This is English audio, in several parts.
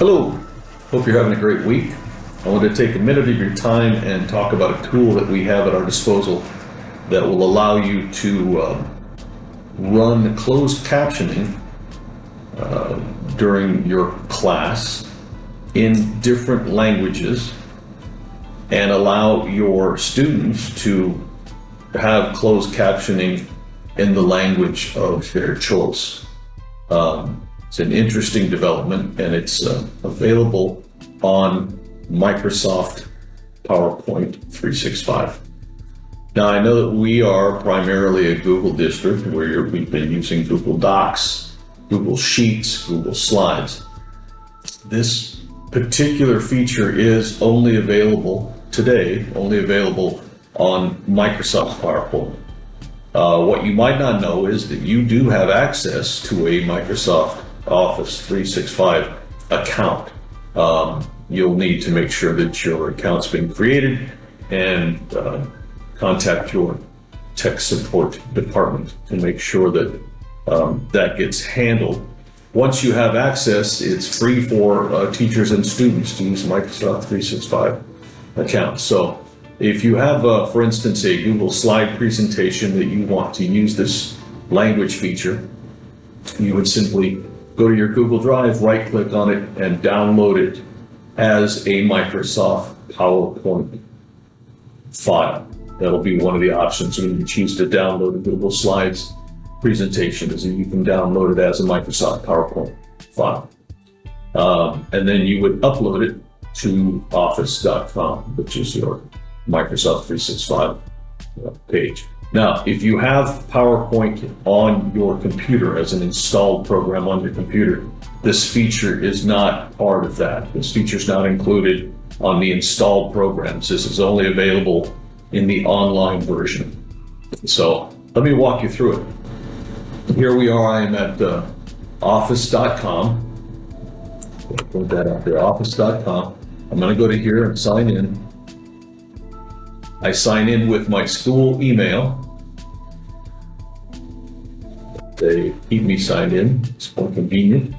Hello, hope you're having a great week. I want to take a minute of your time and talk about a tool that we have at our disposal that will allow you to run closed captioning during your class in different languages and allow your students to have closed captioning in the language of their choice. It's an interesting development, and it's available on Microsoft PowerPoint 365. Now, I know that we are primarily a Google district where we've been using Google Docs, Google Sheets, Google Slides. This particular feature is only available today, only available on Microsoft PowerPoint. What you might not know is that you do have access to a Microsoft Office 365 account. You'll need to make sure that your account's been created and contact your tech support department to make sure that that gets handled. Once you have access, it's free for teachers and students to use Microsoft 365 accounts. So if you have, for instance, a Google slide presentation that you want to use this language feature, you would simply go to your Google Drive, right-click on it, and download it as a Microsoft PowerPoint file. That'll be one of the options when you choose to download a Google Slides presentation, is that you can download it as a Microsoft PowerPoint file. And then you would upload it to office.com, which is your Microsoft 365 page. Now, if you have PowerPoint on your computer as an installed program on your computer, this feature is not part of that. This feature is not included on the installed programs. This is only available in the online version. So let me walk you through it. Here we are. I am at office.com. Put that out there, office.com. I'm going to go to here and sign in. I sign in with my school email. They keep me signed in. It's more convenient.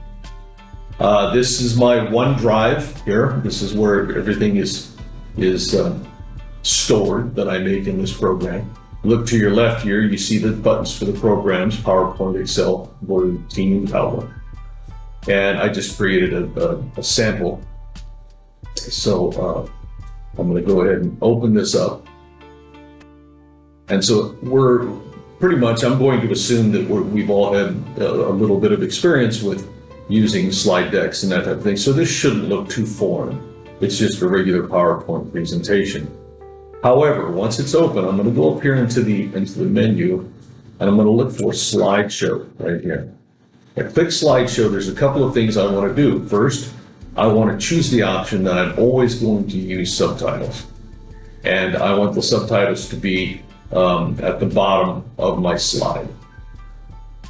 This is my OneDrive here. This is where everything is stored that I make in this program. Look to your left here. You see the buttons for the programs: PowerPoint, Excel, Word, Teams, Outlook. And I just created a sample. So I'm going to go ahead and open this up. And so we're pretty much, I'm going to assume that we've all had a little bit of experience with using slide decks and that type of thing. So this shouldn't look too foreign. It's just a regular PowerPoint presentation. However, once it's open, I'm going to go up here into the menu, and I'm going to look for slideshow right here. I click slideshow. There's a couple of things I want to do. First, I want to choose the option that I'm always going to use subtitles. And I want the subtitles to be at the bottom of my slide.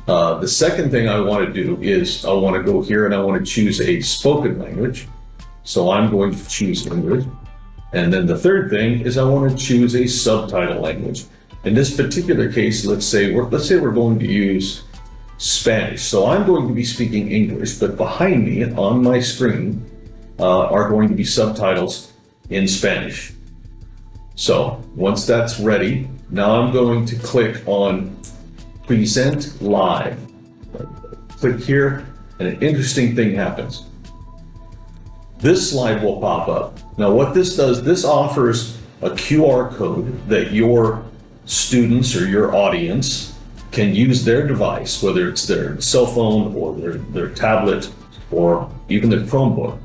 The second thing I want to do is I want to go here and I want to choose a spoken language. So I'm going to choose English. And then the third thing is I want to choose a subtitle language. In this particular case, let's say we're going to use Spanish. So I'm going to be speaking English, but behind me on my screen are going to be subtitles in Spanish. So once that's ready, now I'm going to click on Present Live. Click here, and an interesting thing happens. This slide will pop up. Now what this does, this offers a QR code that your students or your audience can use their device, whether it's their cell phone or their tablet or even their Chromebook,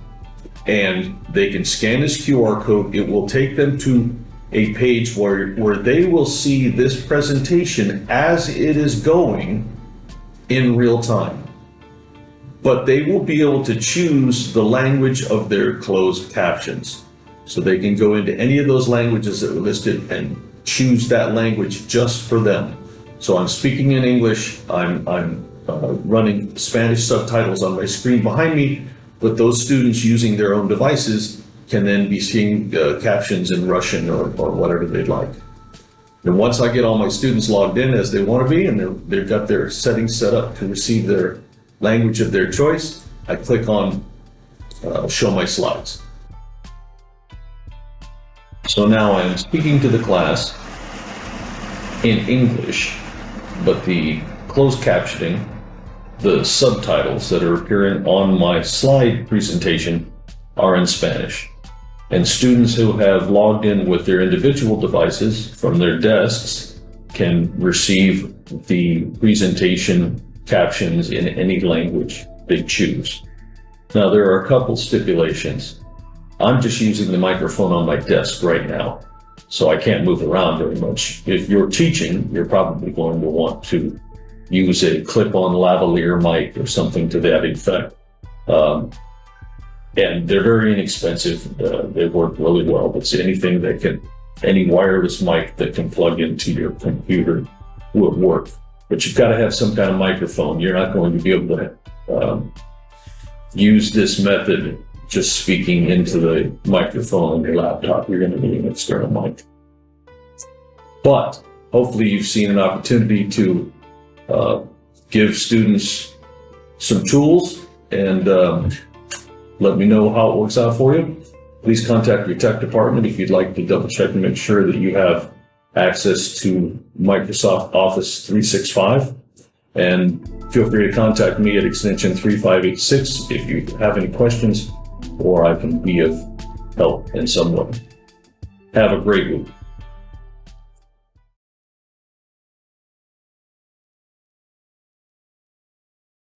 and they can scan this QR code. It will take them to a page where they will see this presentation as it is going in real time. But they will be able to choose the language of their closed captions. So they can go into any of those languages that are listed and choose that language just for them. So I'm speaking in English, I'm running Spanish subtitles on my screen behind me, but those students using their own devices can then be seeing captions in Russian or whatever they'd like. And once I get all my students logged in as they want to be, and they've got their settings set up to receive their language of their choice, I click on show my slides. So now I'm speaking to the class in English, but the closed captioning, the subtitles that are appearing on my slide presentation are in Spanish. And students who have logged in with their individual devices from their desks can receive the presentation captions in any language they choose. Now, there are a couple stipulations. I'm just using the microphone on my desk right now, so I can't move around very much. If you're teaching, you're probably going to want to use a clip-on lavalier mic or something to that effect. And they're very inexpensive. They work really well. It's anything that can, any wireless mic that can plug into your computer will work. But you've got to have some kind of microphone. You're not going to be able to use this method just speaking into the microphone on your laptop. You're going to need an external mic. But hopefully you've seen an opportunity to give students some tools, and let me know how it works out for you. Please contact your tech department if you'd like to double check and make sure that you have access to Microsoft Office 365. And feel free to contact me at extension 3586 if you have any questions, or I can be of help in some way. Have a great week.